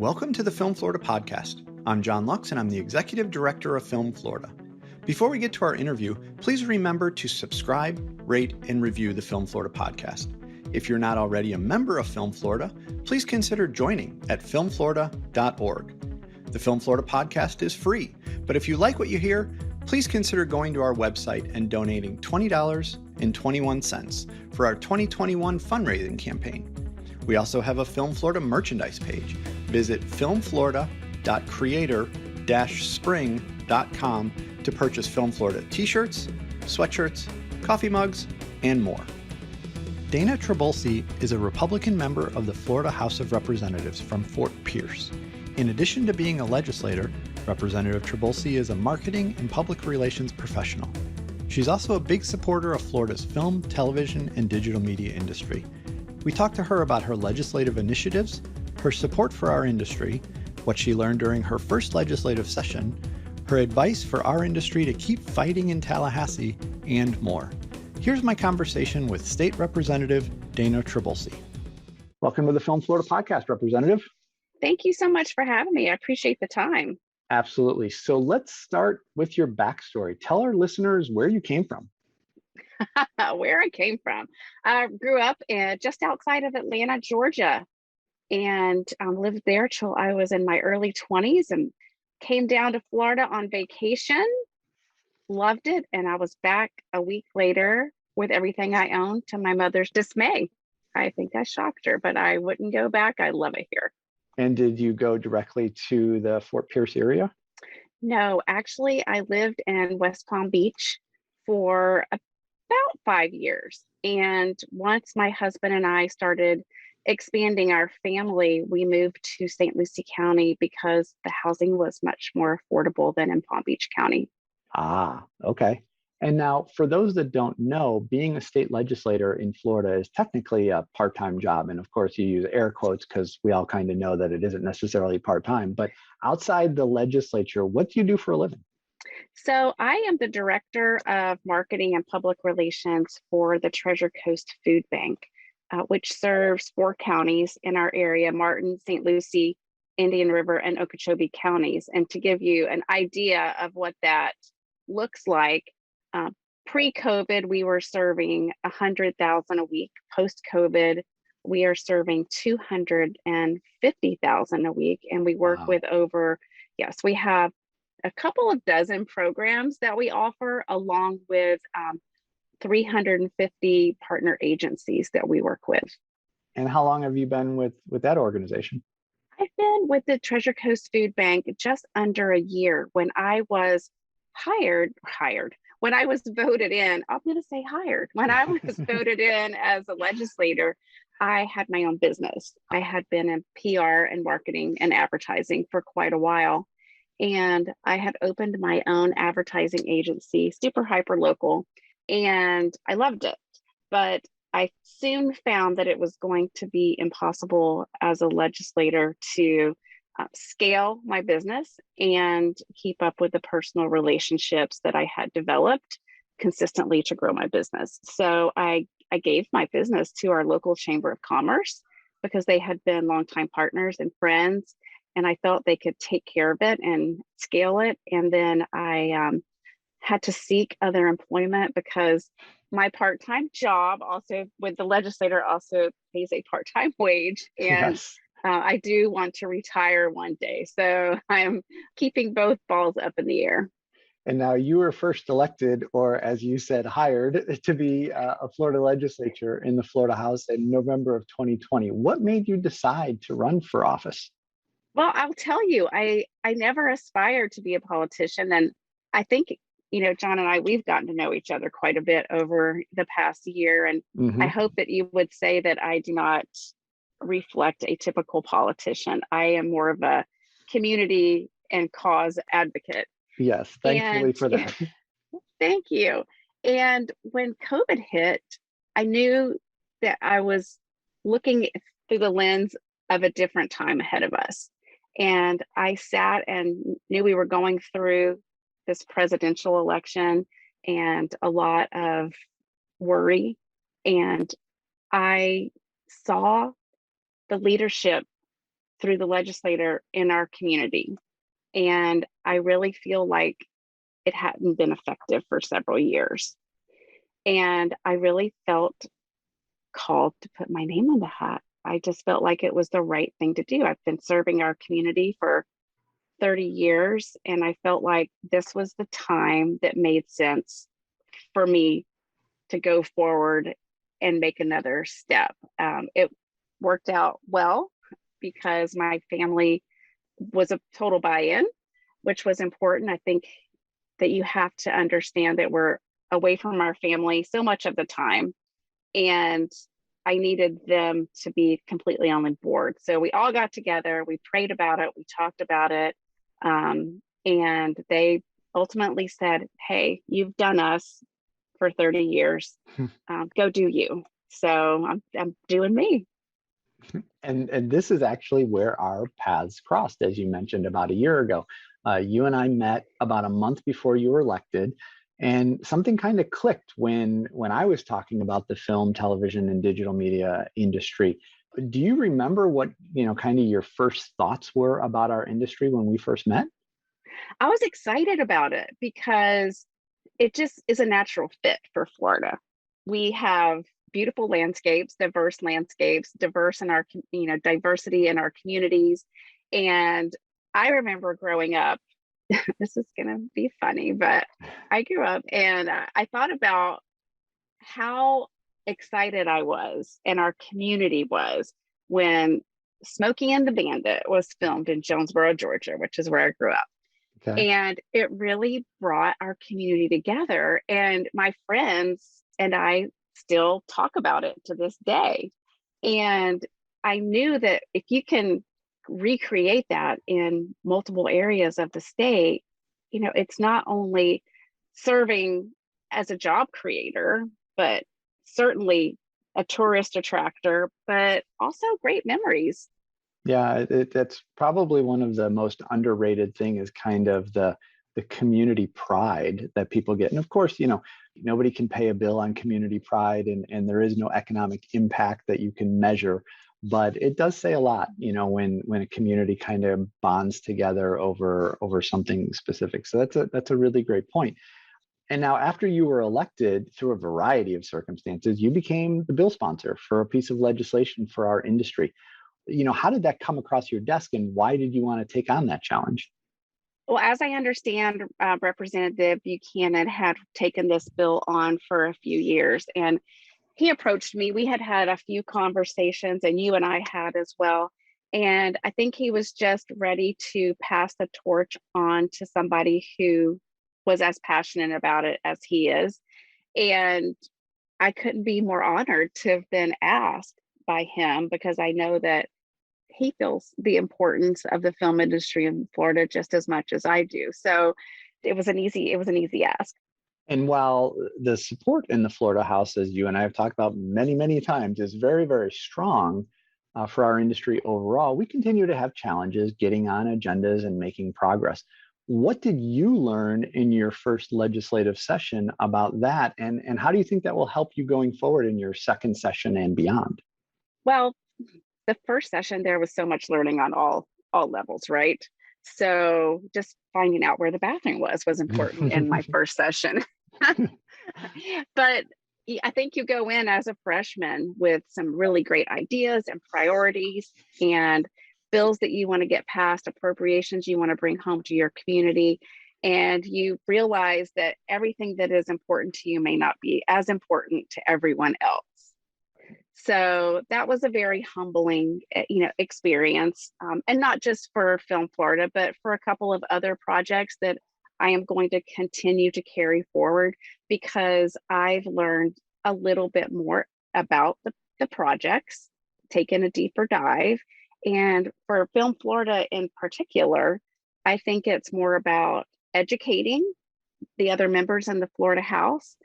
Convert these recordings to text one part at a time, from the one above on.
Welcome to the Film Florida podcast. I'm John Lux, and I'm the Executive Director of Film Florida. Before we get to our interview, please remember to subscribe, rate, and review the Film Florida podcast. If you're not already a member of Film Florida, please consider joining at filmflorida.org. The Film Florida podcast is free, but if you like what you hear, please consider going to our website and donating $20.21 for our 2021 fundraising campaign. We also have a Film Florida merchandise page. Visit filmflorida.creator-spring.com to purchase Film Florida t-shirts, sweatshirts, coffee mugs, and more. Dana Trabulsy is a Republican member of the Florida House of Representatives from Fort Pierce. In addition to being a legislator, Representative Trabulsy is a marketing and public relations professional. She's also a big supporter of Florida's film, television, and digital media industry. We talked to her about her legislative initiatives, her support for our industry, what she learned during her first legislative session, her advice for our industry to keep fighting in Tallahassee, and more. Here's my conversation with State Representative Dana Trabulsy. Welcome to the Film Florida podcast, Representative. Thank you so much for having me. I appreciate the time. Absolutely. So let's start with your backstory. Tell our listeners where you came from. Where I came from. I grew up just outside of Atlanta, Georgia, and lived there till I was in my early 20s and came down to Florida on vacation, loved it, and I was back a week later with everything I owned, to my mother's dismay. I think I shocked her, but I wouldn't go back. I love it here. And did you go directly to the Fort Pierce area? No, actually, I lived in West Palm Beach for about 5 years. And once my husband and I started expanding our family, we moved to St. Lucie County because the housing was much more affordable than in Palm Beach County. Ah, okay. And now, for those that don't know, being a state legislator in Florida is technically a part-time job. And of course, you use air quotes because we all kind of know that it isn't necessarily part-time. But outside the legislature, what do you do for a living? So I am the Director of Marketing and Public Relations for the Treasure Coast Food Bank, which serves 4 counties in our area: Martin, St. Lucie, Indian River, and Okeechobee counties. And to give you an idea of what that looks like, pre-COVID, we were serving 100,000 a week. Post-COVID, we are serving 250,000 a week. And we work with we have a couple of dozen programs that we offer, along with 350 partner agencies that we work with. And how long have you been with that organization? I've been with the Treasure Coast Food Bank just under a year. When I was when I was voted in, I'm going to say hired. When I was voted in as a legislator, I had my own business. I had been in PR and marketing and advertising for quite a while. And I had opened my own advertising agency, super hyper local, and I loved it. But I soon found that it was going to be impossible as a legislator to scale my business and keep up with the personal relationships that I had developed consistently to grow my business. So I gave my business to our local Chamber of Commerce because they had been longtime partners and friends, and I felt they could take care of it and scale it. And then I had to seek other employment because my part-time job also with the legislator also pays a part-time wage. And yes. I do want to retire one day. So I'm keeping both balls up in the air. And now you were first elected, or as you said, hired to be a Florida legislator in the Florida House in November of 2020. What made you decide to run for office? Well, I'll tell you, I never aspired to be a politician. And I think, John and I, we've gotten to know each other quite a bit over the past year. And I hope that you would say that I do not reflect a typical politician. I am more of a community and cause advocate. Yes, thankfully for that. Thank you. And when COVID hit, I knew that I was looking through the lens of a different time ahead of us. And I sat and knew we were going through this presidential election and a lot of worry. And I saw the leadership through the legislator in our community. And I really feel like it hadn't been effective for several years. And I really felt called to put my name in the hat. I just felt like it was the right thing to do. I've been serving our community for 30 years, and I felt like this was the time that made sense for me to go forward and make another step. It worked out well because my family was a total buy-in, which was important. I think that you have to understand that we're away from our family so much of the time, and I needed them to be completely on the board. So we all got together, we prayed about it, we talked about it, and they ultimately said, "Hey, you've done us for 30 years. Go do you." So I'm doing me. And this is actually where our paths crossed, as you mentioned, about a year ago. You and I met about a month before you were elected, and something kind of clicked when I was talking about the film, television, and digital media industry. Do you remember what, kind of your first thoughts were about our industry when we first met? I was excited about it because it just is a natural fit for Florida. We have beautiful landscapes, diverse in our, diversity in our communities. And I remember growing up, this is going to be funny, but I grew up and I thought about how excited I was and our community was when Smokey and the Bandit was filmed in Jonesboro, Georgia, which is where I grew up. Okay. And it really brought our community together. And my friends and I still talk about it to this day. And I knew that if you can recreate that in multiple areas of the state, it's not only serving as a job creator, but certainly a tourist attractor, but also great memories. Yeah, that's probably one of the most underrated thing is kind of the community pride that people get. And of course, nobody can pay a bill on community pride, and there is no economic impact that you can measure. But it does say a lot, when a community kind of bonds together over something specific. So that's a really great point. And now, after you were elected through a variety of circumstances, you became the bill sponsor for a piece of legislation for our industry. How did that come across your desk, and why did you want to take on that challenge? Well, as I understand, Representative Buchanan had taken this bill on for a few years, and he approached me. We had a few conversations, and you and I had as well. And I think he was just ready to pass the torch on to somebody who was as passionate about it as he is. And I couldn't be more honored to have been asked by him because I know that he feels the importance of the film industry in Florida just as much as I do. So it was an easy ask. And while the support in the Florida House, as you and I have talked about many, many times, is very, very strong for our industry overall, we continue to have challenges getting on agendas and making progress. What did you learn in your first legislative session about that? And how do you think that will help you going forward in your second session and beyond? Well, the first session there was so much learning on all levels, right? So just finding out where the bathroom was important in my first session. But I think you go in as a freshman with some really great ideas and priorities and bills that you want to get passed, appropriations you want to bring home to your community. And you realize that everything that is important to you may not be as important to everyone else. So that was a very humbling, experience, and not just for Film Florida, but for a couple of other projects that I am going to continue to carry forward because I've learned a little bit more about the projects, taken a deeper dive. And for Film Florida in particular, I think it's more about educating the other members in the Florida House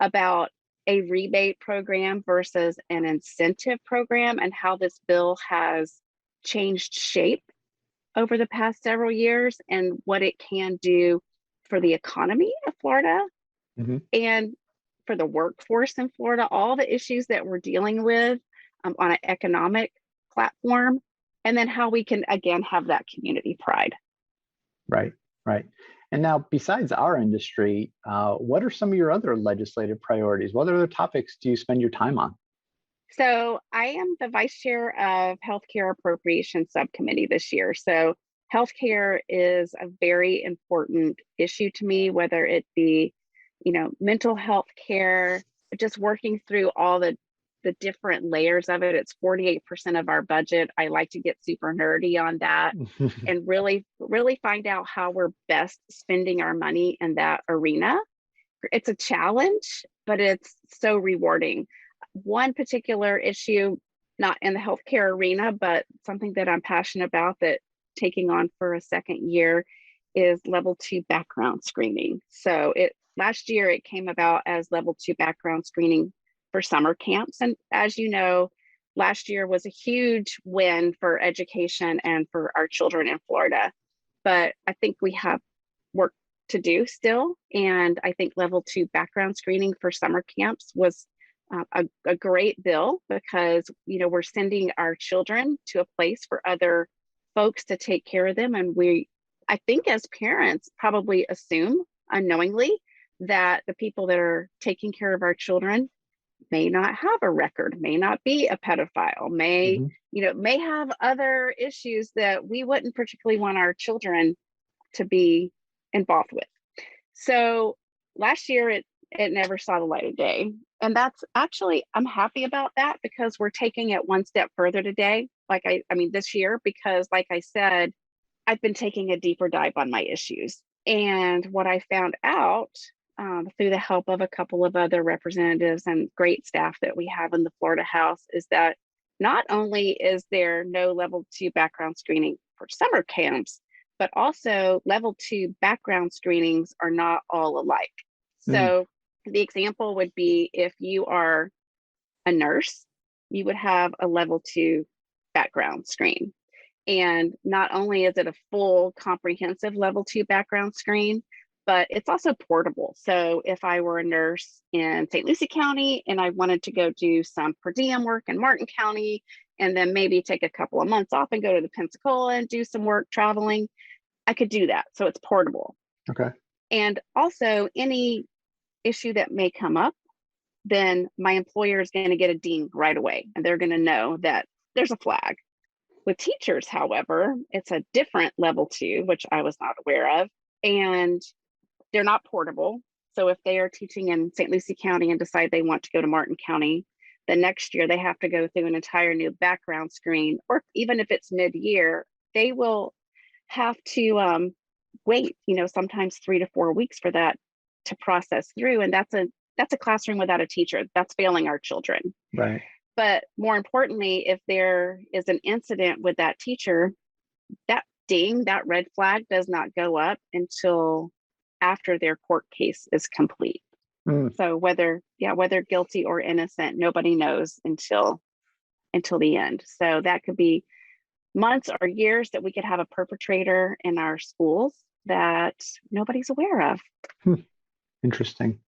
about a rebate program versus an incentive program and how this bill has changed shape over the past several years and what it can do for the economy of Florida Mhm. and for the workforce in Florida, all the issues that we're dealing with on an economic platform. and then how we can again have that community pride. Right, right. And now, besides our industry, what are some of your other legislative priorities? What other topics do you spend your time on? So I am the vice chair of healthcare appropriations subcommittee this year. So healthcare is a very important issue to me, whether it be, mental health care, just working through all the different layers of it. It's 48% of our budget. I like to get super nerdy on that and really, really find out how we're best spending our money in that arena. It's a challenge, but it's so rewarding. One particular issue, not in the healthcare arena, but something that I'm passionate about that taking on for a second year is level 2 background screening. So last year it came about as level 2 background screening for summer camps. And as you know, last year was a huge win for education and for our children in Florida. But I think we have work to do still. And I think level 2 background screening for summer camps was a great bill because, we're sending our children to a place for other folks to take care of them. And I think as parents probably assume unknowingly that the people that are taking care of our children may not have a record, may not be a pedophile, may have other issues that we wouldn't particularly want our children to be involved with. So last year it never saw the light of day. And that's actually, I'm happy about that because we're taking it one step further today. This year, because like I said, I've been taking a deeper dive on my issues. And what I found out through the help of a couple of other representatives and great staff that we have in the Florida House is that not only is there no level 2 background screening for summer camps, but also level 2 background screenings are not all alike. So the example would be if you are a nurse, you would have a level 2 background screen. And not only is it a full comprehensive level 2 background screen, but it's also portable. So if I were a nurse in St. Lucie County and I wanted to go do some per diem work in Martin County, and then maybe take a couple of months off and go to the Pensacola and do some work traveling, I could do that. So it's portable. Okay. And also any issue that may come up, then my employer is going to get a ding right away. And they're going to know that there's a flag. With teachers, however, it's a different level 2, which I was not aware of. And they're not portable. So if they are teaching in St. Lucie County and decide they want to go to Martin County, the next year they have to go through an entire new background screen, or even if it's mid-year, they will have to wait, sometimes 3 to 4 weeks for that to process through. And that's a classroom without a teacher. That's failing our children. Right. But more importantly, if there is an incident with that teacher, that ding, that red flag does not go up until after their court case is complete. So whether guilty or innocent, nobody knows until the end. So that could be months or years that we could have a perpetrator in our schools that nobody's aware of. Interesting.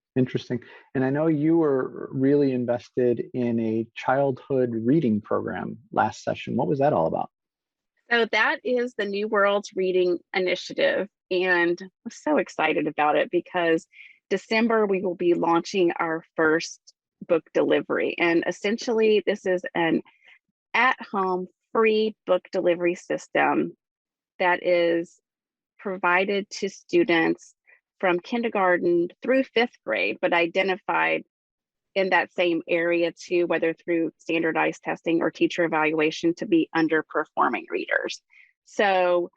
And I know you were really invested in a childhood reading program last session. What was that all about? So that is the New Worlds Reading Initiative. And I'm so excited about it because December, we will be launching our first book delivery. And essentially, this is an at-home free book delivery system that is provided to students from kindergarten through 5th grade, but identified in that same area too, whether through standardized testing or teacher evaluation, to be underperforming readers. So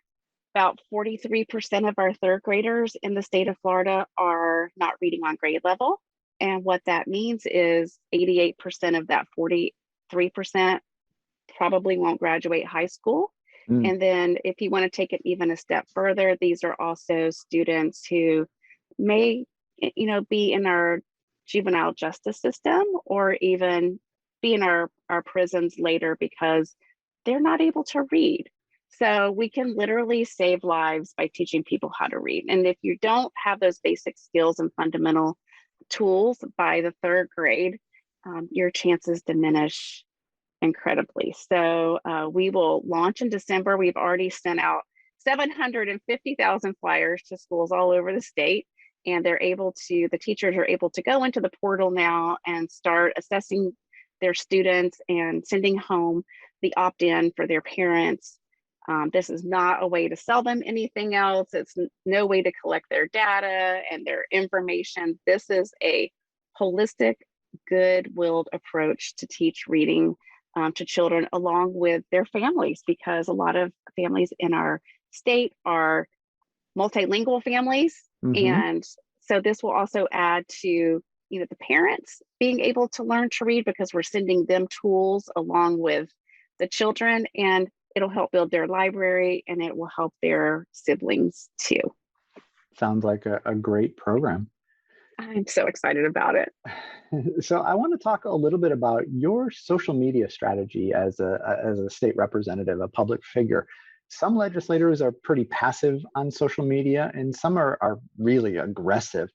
about 43% of our 3rd graders in the state of Florida are not reading on grade level. And what that means is 88% of that 43% probably won't graduate high school. And then if you want to take it even a step further, these are also students who may, be in our juvenile justice system or even be in our prisons later because they're not able to read. So we can literally save lives by teaching people how to read. And if you don't have those basic skills and fundamental tools by the 3rd grade, your chances diminish incredibly. So we will launch in December. We've already sent out 750,000 flyers to schools all over the state. And the teachers are able to go into the portal now and start assessing their students and sending home the opt-in for their parents. This is not a way to sell them anything else. It's no way to collect their data and their information. This is a holistic, good-willed approach to teach reading to children along with their families, because a lot of families in our state are multilingual families. And so this will also add to the parents being able to learn to read, because we're sending them tools along with the children, and it'll help build their library, and it will help their siblings too. Sounds like a great program. I'm so excited about it. So I want to talk a little bit about your social media strategy as a state representative, a public figure. Some legislators are pretty passive on social media, and some are really aggressive.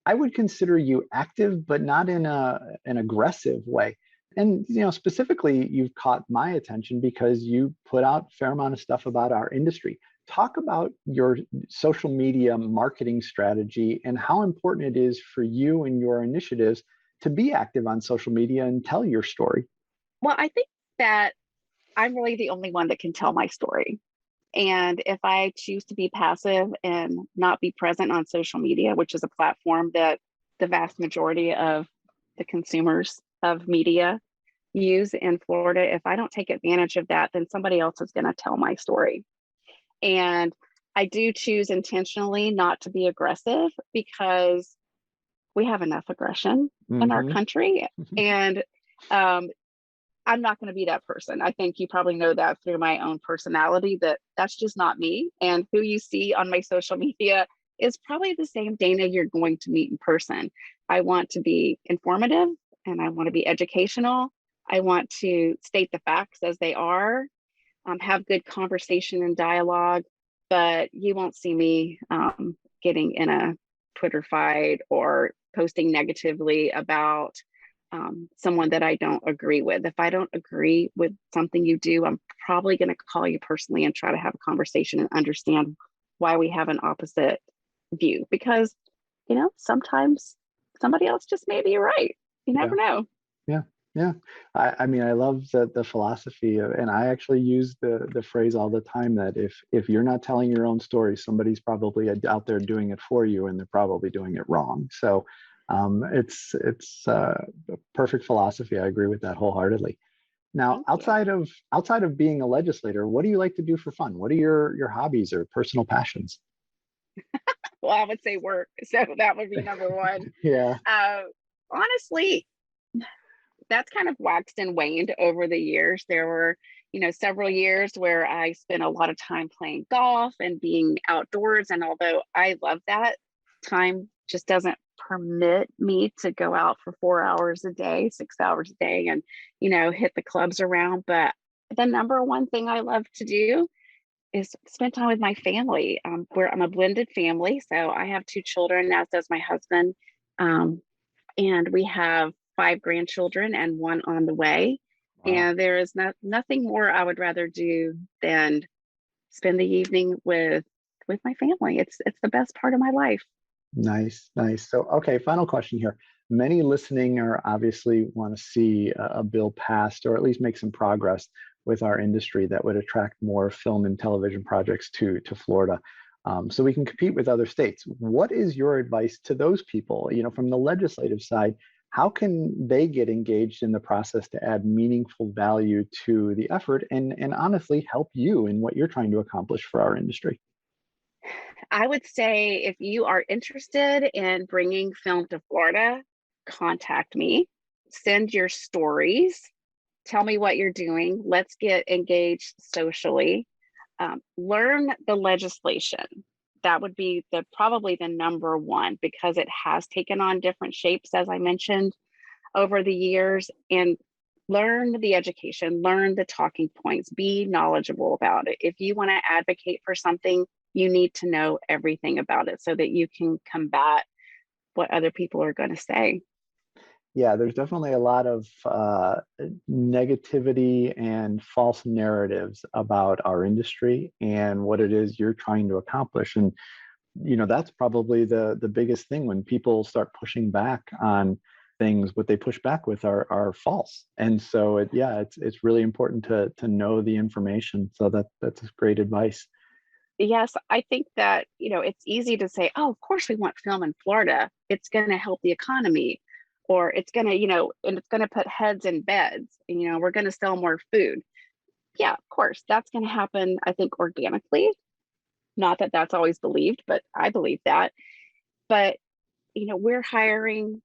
I would consider you active, but not in an aggressive way. And specifically, you've caught my attention because you put out a fair amount of stuff about our industry. Talk about your social media marketing strategy and how important it is for you and your initiatives to be active on social media and tell your story. Well, I think that I'm really the only one that can tell my story. And if I choose to be passive and not be present on social media, which is a platform that the vast majority of the consumers of media use in Florida, if I don't take advantage of that, then somebody else is going to tell my story. And I do choose intentionally not to be aggressive, because we have enough aggression in our country. And I'm not going to be that person. I think you probably know that through my own personality, that's just not me. And who you see on my social media is probably the same Dana you're going to meet in person. I want to be informative, and I want to be educational. I want to state the facts as they are, have good conversation and dialogue, but you won't see me getting in a Twitter fight or posting negatively about someone that I don't agree with. If I don't agree with something you do, I'm probably going to call you personally and try to have a conversation and understand why we have an opposite view, because sometimes somebody else just may be right. You never know. Yeah. I mean, I love the philosophy and I actually use the phrase all the time that if you're not telling your own story, somebody's probably out there doing it for you, and they're probably doing it wrong. So it's a perfect philosophy. I agree with that wholeheartedly. Now, outside of being a legislator, what do you like to do for fun? What are your hobbies or personal passions? Well, I would say work. So that would be number one. Yeah. Honestly, that's kind of waxed and waned over the years. There were, several years where I spent a lot of time playing golf and being outdoors. And although I love that, time just doesn't permit me to go out for 4 hours a day, 6 hours a day, and, hit the clubs around. But the number one thing I love to do is spend time with my family. Where I'm a blended family. So I have 2 children, as does my husband. And we have 5 grandchildren and 1 on the way. Wow. And there is nothing more I would rather do than spend the evening with my family. It's the best part of my life. Nice. So, okay, final question here. Many listening are obviously want to see a bill passed, or at least make some progress with our industry that would attract more film and television projects to Florida. So we can compete with other states. What is your advice to those people, from the legislative side? How can they get engaged in the process to add meaningful value to the effort and honestly help you in what you're trying to accomplish for our industry? I would say if you are interested in bringing film to Florida, contact me, send your stories, tell me what you're doing. Let's get engaged socially. Learn the legislation. That would be probably the number one, because it has taken on different shapes, as I mentioned, over the years. And learn the education, learn the talking points, be knowledgeable about it. If you want to advocate for something, you need to know everything about it so that you can combat what other people are going to say. Yeah, there's definitely a lot of negativity and false narratives about our industry and what it is you're trying to accomplish. And that's probably the biggest thing when people start pushing back on things. What they push back with are false. And so it's really important to know the information. So that's great advice. Yes, I think that, it's easy to say, oh, of course we want film in Florida. It's going to help the economy, or it's going to, and it's going to put heads in beds, and, we're going to sell more food. Yeah, of course, that's going to happen, I think, organically. Not that that's always believed, but I believe that. But, we're hiring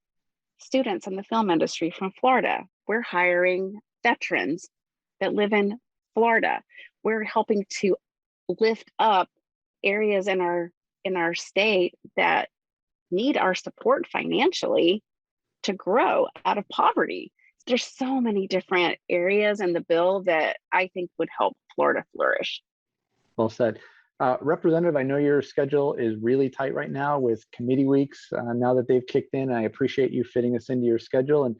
students in the film industry from Florida. We're hiring veterans that live in Florida. We're helping to lift up areas in our state that need our support financially to grow out of poverty. There's so many different areas in the bill that I think would help Florida flourish. Well said. Representative, I know your schedule is really tight right now with committee weeks now that they've kicked in. I appreciate you fitting us into your schedule, and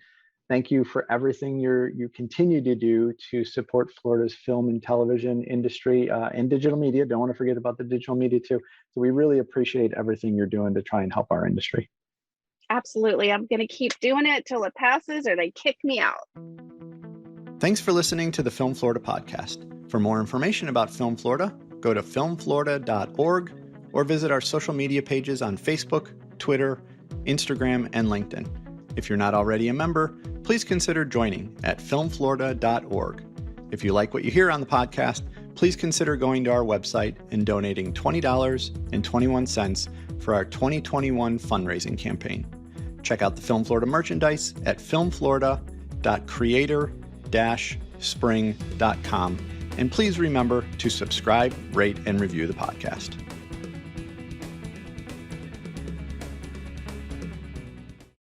thank you for everything you continue to do to support Florida's film and television industry and digital media. Don't want to forget about the digital media too. So we really appreciate everything you're doing to try and help our industry. Absolutely. I'm going to keep doing it till it passes or they kick me out. Thanks for listening to the Film Florida podcast. For more information about Film Florida, go to filmflorida.org or visit our social media pages on Facebook, Twitter, Instagram, and LinkedIn. If you're not already a member, please consider joining at filmflorida.org. If you like what you hear on the podcast, please consider going to our website and donating $20.21 for our 2021 fundraising campaign. Check out the Film Florida merchandise at filmflorida.creator-spring.com. And please remember to subscribe, rate, and review the podcast.